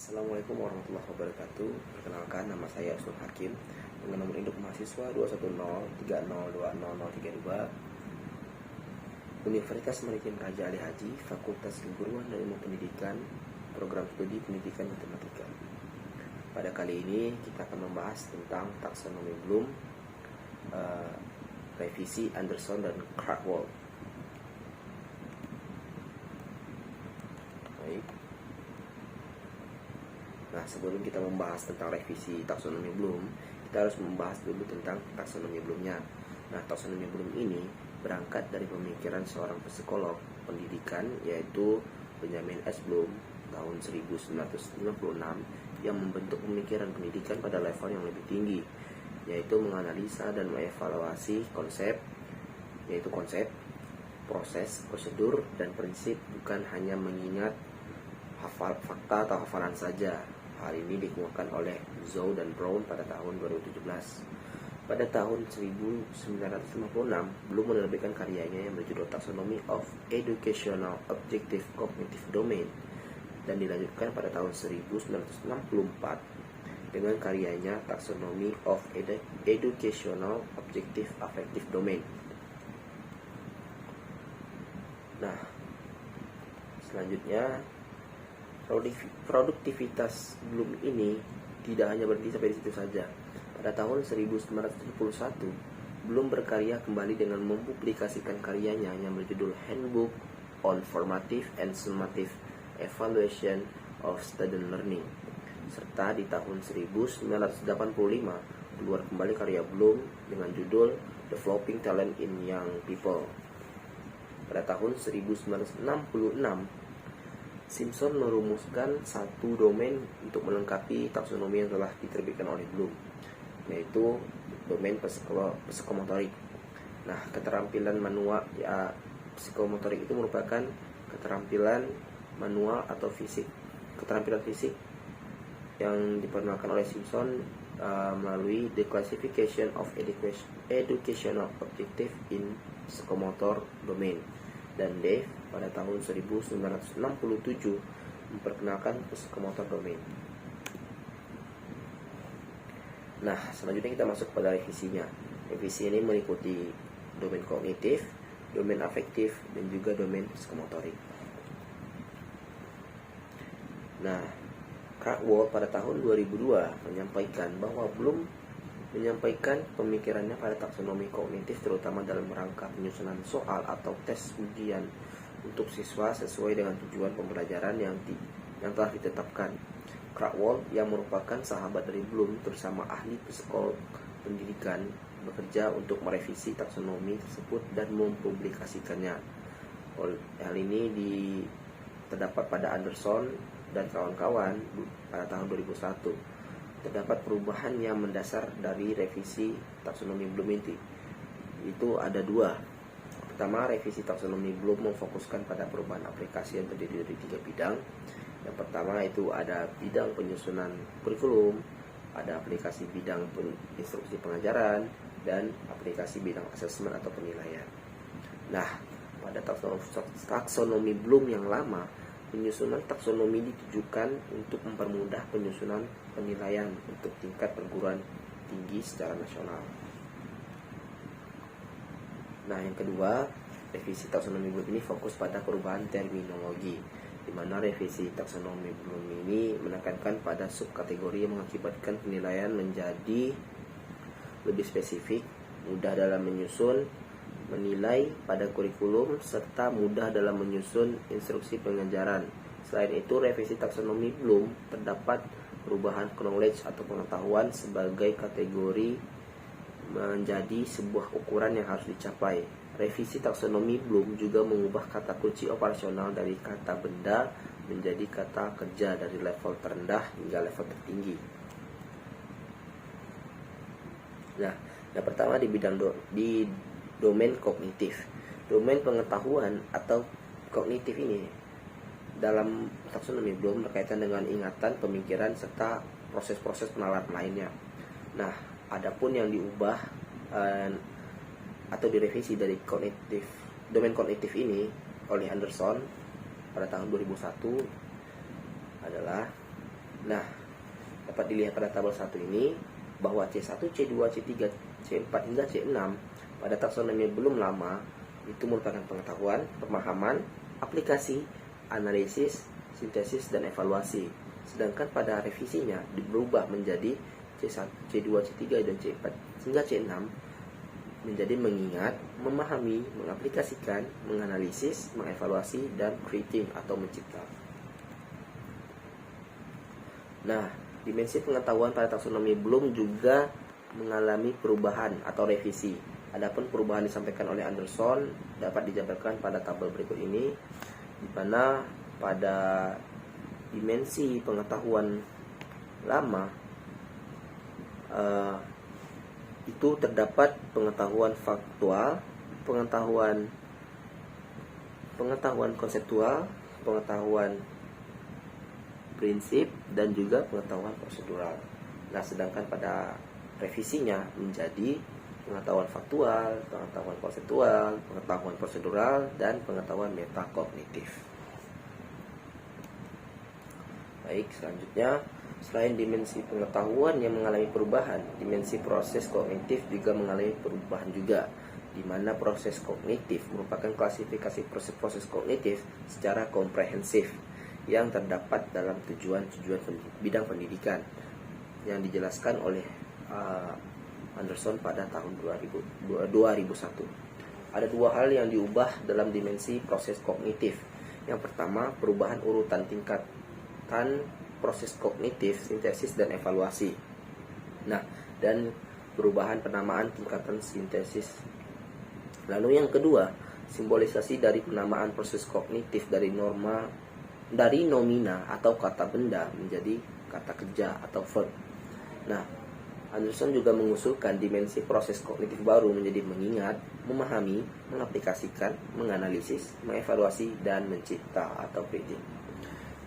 Assalamualaikum warahmatullahi wabarakatuh. Perkenalkan, nama saya Usman Hakim dengan nomor induk mahasiswa 21030200032, Universitas Maritim Raja Ali Haji, Fakultas Keguruan dan Ilmu Pendidikan, Program Studi Pendidikan Matematika. Pada kali ini kita akan membahas tentang taksonomi Bloom, revisi Anderson dan Krathwohl. Baik. Nah, sebelum kita membahas tentang revisi taksonomi Bloom, kita harus membahas dulu tentang taksonomi Bloomnya. Nah, taksonomi Bloom ini berangkat dari pemikiran seorang psikolog pendidikan, yaitu Benjamin S. Bloom tahun 1956, yang membentuk pemikiran pendidikan pada level yang lebih tinggi, yaitu menganalisa dan mengevaluasi konsep, proses, prosedur, dan prinsip, bukan hanya mengingat hafal fakta atau hafalan saja. Hal ini dikemukakan oleh Zhou dan Brown pada tahun 2017. Pada tahun 1956, Bloom menerbitkan karyanya yang berjudul Taxonomy of Educational Objective Cognitive Domain, dan dilanjutkan pada tahun 1964 dengan karyanya Taxonomy of Educational Objective Affective Domain. Nah, selanjutnya, produktivitas Bloom ini tidak hanya berhenti sampai di situ saja. Pada tahun 1971, Bloom berkarya kembali dengan mempublikasikan karyanya yang berjudul Handbook on Formative and Summative Evaluation of Student Learning. Serta di tahun 1985 keluar kembali karya Bloom dengan judul Developing Talent in Young People. Pada tahun 1966, Simpson merumuskan satu domain untuk melengkapi taksonomi yang telah diterbitkan oleh Bloom, yaitu domain psikomotorik. Nah, keterampilan manual psikomotorik itu merupakan keterampilan manual atau fisik, keterampilan fisik yang diperkenalkan oleh Simpson melalui The Classification of Educational Objective in Psychomotor Domain, dan Dave pada tahun 1967 memperkenalkan psikomotor domain. Nah, selanjutnya kita masuk pada revisinya. Revisi ini meliputi domain kognitif, domain afektif, dan juga domain psikomotorik. Nah, Krathwohl pada tahun 2002 menyampaikan bahwa Bloom menyampaikan pemikirannya pada taksonomi kognitif, terutama dalam rangka penyusunan soal atau tes ujian untuk siswa sesuai dengan tujuan pembelajaran yang telah ditetapkan. Krathwohl, yang merupakan sahabat dari Bloom bersama ahli psikolog pendidikan, bekerja untuk merevisi taksonomi tersebut dan mempublikasikannya. Hal ini terdapat pada Anderson dan kawan-kawan pada tahun 2001. Terdapat perubahan yang mendasar dari revisi taksonomi Bloom ini. Itu ada dua. Pertama, revisi taksonomi Bloom memfokuskan pada perubahan aplikasi yang terdiri dari 3 bidang. Yang pertama itu ada bidang penyusunan kurikulum, ada aplikasi bidang instruksi pengajaran, dan aplikasi bidang asesmen atau penilaian. Nah, pada taksonomi Bloom yang lama, penyusunan taksonomi ditujukan untuk mempermudah penyusunan penilaian untuk tingkat perguruan tinggi secara nasional. Nah, yang kedua, revisi taksonomi Bloom ini fokus pada perubahan terminologi, di mana revisi taksonomi Bloom ini menekankan pada subkategori yang mengakibatkan penilaian menjadi lebih spesifik, mudah dalam menyusun, menilai pada kurikulum, serta mudah dalam menyusun instruksi pengajaran. Selain itu, revisi taksonomi Bloom terdapat perubahan knowledge atau pengetahuan sebagai kategori menjadi sebuah ukuran yang harus dicapai. Revisi taksonomi Bloom juga mengubah kata kunci operasional dari kata benda menjadi kata kerja dari level terendah hingga level tertinggi. Nah, yang pertama di domain kognitif. Domain pengetahuan atau kognitif ini dalam taksonomi Bloom berkaitan dengan ingatan, pemikiran, serta proses-proses penalaran lainnya. Nah, adapun yang diubah atau direvisi dari domain kognitif ini oleh Anderson pada tahun 2001 adalah Nah, dapat dilihat pada tabel 1 ini bahwa C1, C2, C3, C4 hingga C6 pada taksonomi belum lama itu merupakan pengetahuan, pemahaman, aplikasi, analisis, sintesis, dan evaluasi. Sedangkan pada revisinya berubah menjadi C1, C2, C3, dan C4 hingga C6 menjadi mengingat, memahami, mengaplikasikan, menganalisis, mengevaluasi, dan creating atau mencipta. Nah, dimensi pengetahuan pada taksonomi belum juga mengalami perubahan atau revisi. Adapun perubahan disampaikan oleh Anderson dapat dijabarkan pada tabel berikut ini, di mana pada dimensi pengetahuan lama itu terdapat pengetahuan faktual, pengetahuan konseptual, pengetahuan prinsip, dan juga pengetahuan prosedural. Nah, sedangkan pada revisinya menjadi pengetahuan faktual, pengetahuan konseptual, pengetahuan prosedural, dan pengetahuan metakognitif. Baik, selanjutnya, selain dimensi pengetahuan yang mengalami perubahan, dimensi proses kognitif juga mengalami perubahan juga, di mana proses kognitif merupakan klasifikasi proses-proses kognitif secara komprehensif yang terdapat dalam tujuan-tujuan bidang pendidikan yang dijelaskan oleh Anderson pada tahun 2001. Ada dua hal yang diubah dalam dimensi proses kognitif. Yang pertama, perubahan urutan tingkatan proses kognitif, sintesis, dan evaluasi. Nah, dan perubahan penamaan tingkatan sintesis. Lalu yang kedua, simbolisasi dari penamaan proses kognitif dari nomina atau kata benda menjadi kata kerja atau verb. Nah, Anderson juga mengusulkan dimensi proses kognitif baru menjadi mengingat, memahami, mengaplikasikan, menganalisis, mengevaluasi, dan mencipta atau creating.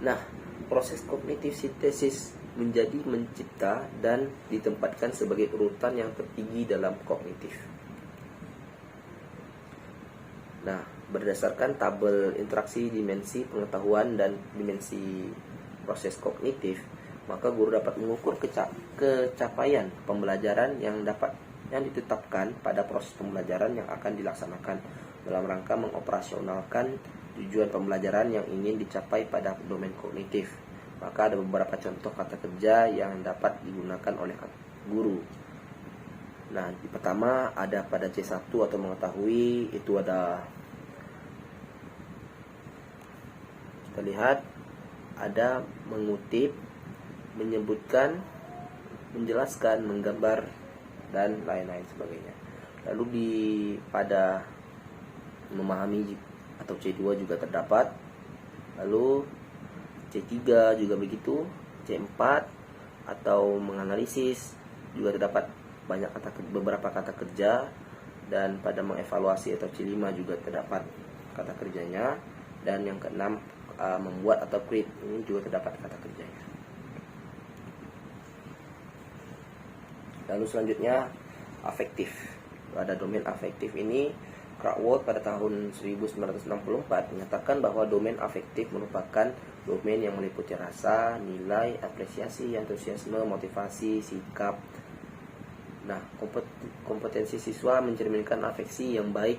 Nah, proses kognitif sintesis menjadi mencipta dan ditempatkan sebagai urutan yang tertinggi dalam kognitif. Nah, berdasarkan tabel interaksi dimensi pengetahuan dan dimensi proses kognitif, maka guru dapat mengukur kecapaian pembelajaran yang ditetapkan pada proses pembelajaran yang akan dilaksanakan dalam rangka mengoperasionalkan tujuan pembelajaran yang ingin dicapai pada domain kognitif. Maka ada beberapa contoh kata kerja yang dapat digunakan oleh guru. Nah, di pertama ada pada C1 atau mengetahui, itu ada, kita lihat ada mengutip, menyebutkan, menjelaskan, menggambar, dan lain-lain sebagainya. Lalu pada memahami atau C2 juga terdapat. Lalu C3 juga begitu, C4 atau menganalisis juga terdapat beberapa kata kerja, dan pada mengevaluasi atau C5 juga terdapat kata kerjanya, dan yang keenam membuat atau create, ini juga terdapat kata kerjanya. Lalu selanjutnya afektif. Pada domain afektif ini, Krathwohl pada tahun 1964 menyatakan bahwa domain afektif merupakan domain yang meliputi rasa, nilai, apresiasi, antusiasme, motivasi, sikap. Nah, kompetensi siswa mencerminkan afeksi yang baik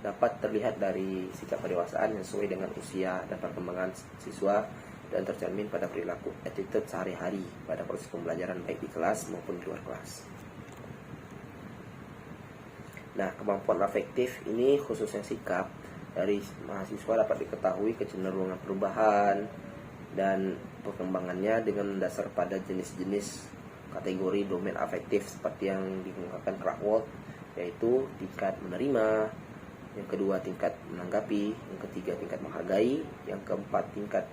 dapat terlihat dari sikap pendewasaan yang sesuai dengan usia dan perkembangan siswa, dan tercermin pada perilaku attitude sehari-hari pada proses pembelajaran baik di kelas maupun di luar kelas. Nah, kemampuan afektif ini khususnya sikap dari mahasiswa dapat diketahui kecenderungan perubahan dan perkembangannya dengan mendasar pada jenis-jenis kategori domain afektif seperti yang dikemukakan Krathwohl, yaitu tingkat menerima, yang kedua tingkat menanggapi, yang ketiga tingkat menghargai, yang keempat tingkat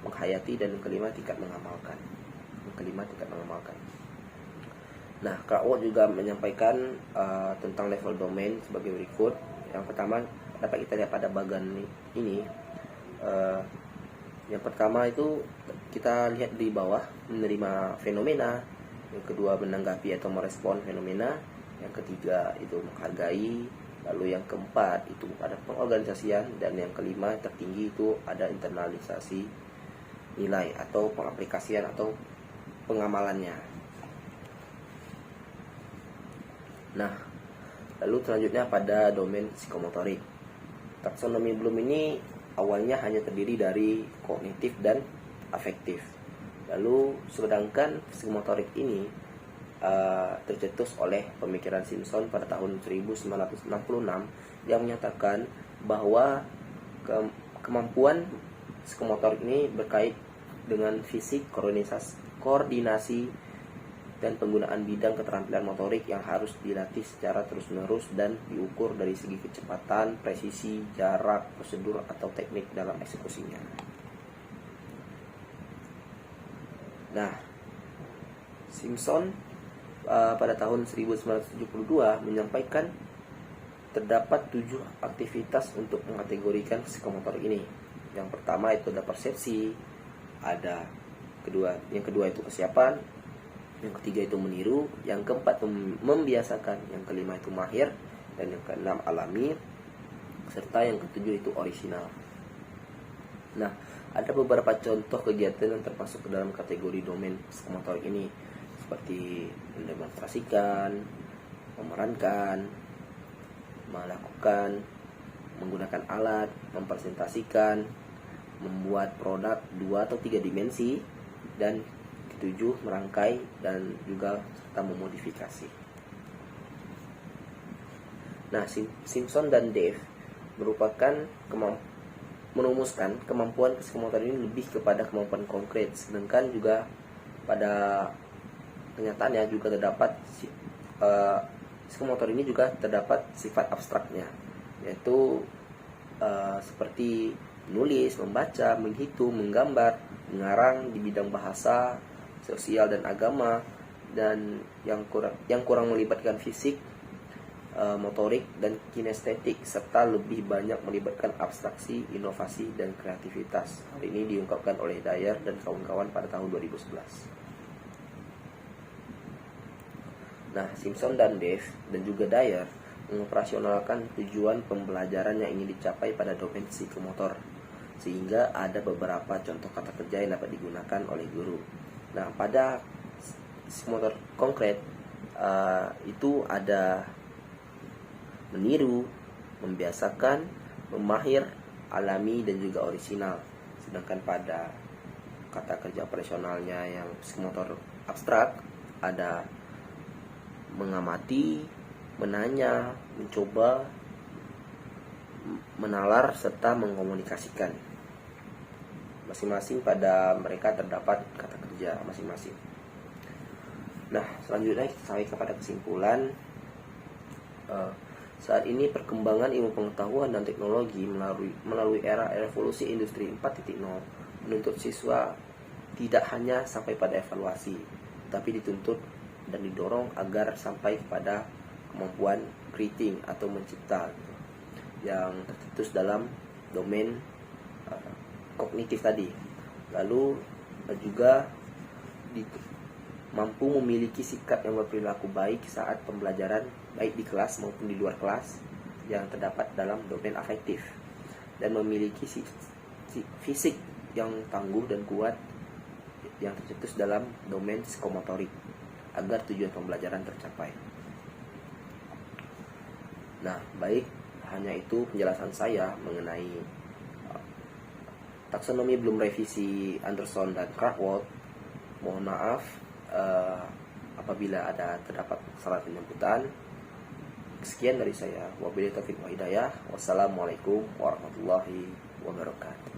menghayati, dan yang kelima tingkat mengamalkan. Nah, Krathwohl juga menyampaikan tentang level domain sebagai berikut. Yang pertama dapat kita lihat pada bagian ini. Yang pertama itu kita lihat di bawah, menerima fenomena. Yang kedua menanggapi atau merespon fenomena. Yang ketiga itu menghargai. Lalu yang keempat itu ada pengorganisasian, dan yang kelima tertinggi itu ada internalisasi. nilai atau pengaplikasian atau pengamalannya. Nah, lalu selanjutnya pada domain psikomotorik. Taksonomi Bloom ini awalnya hanya terdiri dari kognitif dan afektif. Lalu sedangkan psikomotorik ini tercetus oleh pemikiran Simpson pada tahun 1966 yang menyatakan bahwa kemampuan psikomotorik ini berkait dengan fisik, koordinasi, dan penggunaan bidang keterampilan motorik yang harus dilatih secara terus-menerus dan diukur dari segi kecepatan, presisi, jarak, prosedur, atau teknik dalam eksekusinya. Nah, Simpson pada tahun 1972 menyampaikan terdapat 7 aktivitas untuk mengkategorikan psikomotorik ini. Yang pertama itu ada persepsi, yang kedua itu kesiapan, yang ketiga itu meniru, yang keempat membiasakan, yang kelima itu mahir, dan yang keenam alami, serta yang ketujuh itu orisinal. Nah, ada beberapa contoh kegiatan yang termasuk ke dalam kategori domain psikomotorik ini, seperti mendemonstrasikan, memerankan, melakukan, menggunakan alat, mempresentasikan, membuat produk 2 atau 3 dimensi, dan ketujuh merangkai dan juga serta memodifikasi. Nah, Simpson dan Dave merumuskan kemampuan psikomotor ini lebih kepada kemampuan konkret, sedangkan juga pada kenyataannya juga terdapat psikomotor ini juga terdapat sifat abstraknya, yaitu seperti menulis, membaca, menghitung, menggambar, mengarang di bidang bahasa, sosial dan agama, dan yang kurang melibatkan fisik, motorik dan kinestetik, serta lebih banyak melibatkan abstraksi, inovasi dan kreativitas. Hal ini diungkapkan oleh Dyer dan kawan-kawan pada tahun 2011. Nah, Simpson dan Dave dan juga Dyer mengoperasionalkan tujuan pembelajaran yang ingin dicapai pada domain psikomotor, sehingga ada beberapa contoh kata kerja yang dapat digunakan oleh guru. Nah, pada psikomotor konkret itu ada meniru, membiasakan, memahir, alami, dan juga orisinal. Sedangkan pada kata kerja operasionalnya yang psikomotor abstrak ada mengamati, menanya, mencoba, menalar, serta mengkomunikasikan. Masing-masing pada mereka terdapat kata kerja masing-masing. Nah, selanjutnya sampai kepada kesimpulan. Saat ini perkembangan ilmu pengetahuan dan teknologi melalui era revolusi industri 4.0 menuntut siswa tidak hanya sampai pada evaluasi, tapi dituntut dan didorong agar sampai kepada kemampuan creating atau mencipta yang tercetus dalam domain kognitif tadi. Lalu juga mampu memiliki sikap yang berperilaku baik saat pembelajaran, baik di kelas maupun di luar kelas, yang terdapat dalam domain afektif, dan memiliki fisik yang tangguh dan kuat yang tercetus dalam domain psikomotorik agar tujuan pembelajaran tercapai. Nah, baik, hanya itu penjelasan saya mengenai taksonomi Bloom revisi Anderson dan Krathwohl. Mohon maaf apabila terdapat kesalahan penyebutan. Sekian dari saya. Wabillahi taufiq wal hidayah. Wassalamualaikum warahmatullahi wabarakatuh.